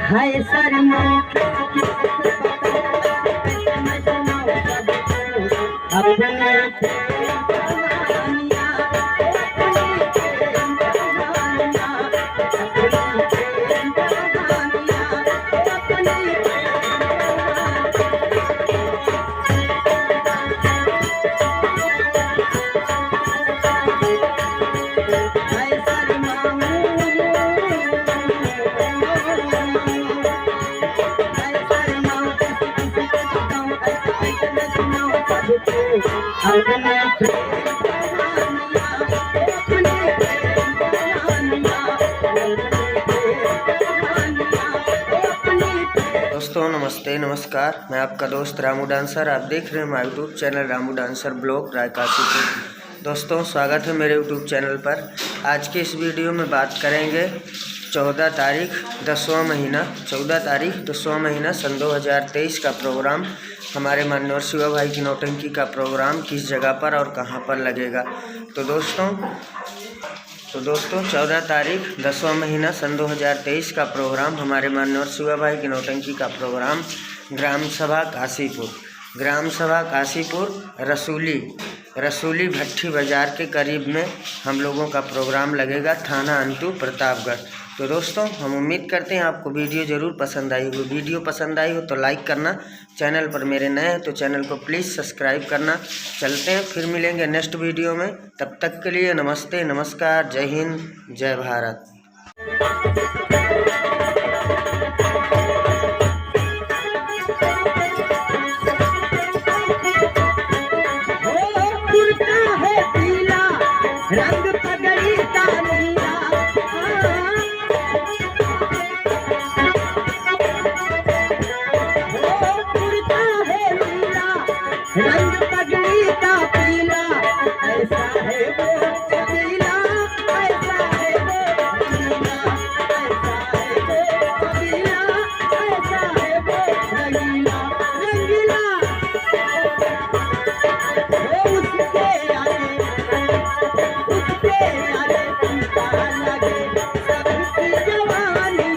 हाय शर्मा अपने दोस्तों नमस्ते नमस्कार, मैं आपका दोस्त रामू डांसर। आप देख रहे हैं हमारे YouTube channel Ramu dancer blog Raikashipur. दोस्तों स्वागत है मेरे यूट्यूब चैनल पर। आज के इस वीडियो में बात करेंगे 14 तारीख 10वां महीना सन 2023 का प्रोग्राम, हमारे माननीय शिवा भाई की नौटंकी का प्रोग्राम किस जगह पर और कहां पर लगेगा। तो दोस्तों 14 तारीख 10वां महीना सन 2023 का प्रोग्राम, हमारे माननीय शिवा भाई की नौटंकी का प्रोग्राम ग्राम सभा काशीपुर रसूली भट्टी बाज़ार के करीब में हम लोगों का प्रोग्राम लगेगा, थाना अंतु प्रतापगढ़। तो दोस्तों हम उम्मीद करते हैं आपको वीडियो ज़रूर पसंद आई हो। वीडियो पसंद आई हो तो लाइक करना, चैनल पर मेरे नए हैं तो चैनल को प्लीज़ सब्सक्राइब करना। चलते हैं, फिर मिलेंगे नेक्स्ट वीडियो में। तब तक के लिए नमस्ते नमस्कार, जय हिंद जय भारत। रंग पगड़ी का नीला कुर्ता है नीला, रंग पगड़ी का पीला, ऐसा है वो कबीला, ऐसा है वो कबीला, ऐसा है वो कबीला, ऐसा है वो रंगीला रंगीला। उसके आगे लगे सबकी जवानी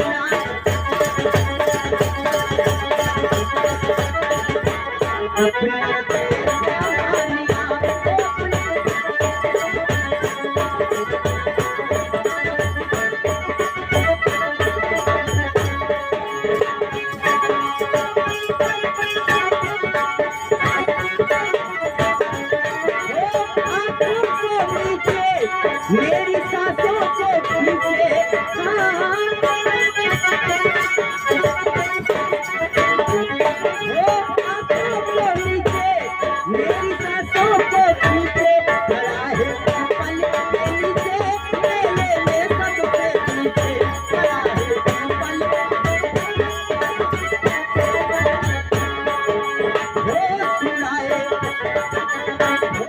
मेरी सांसों के पीछे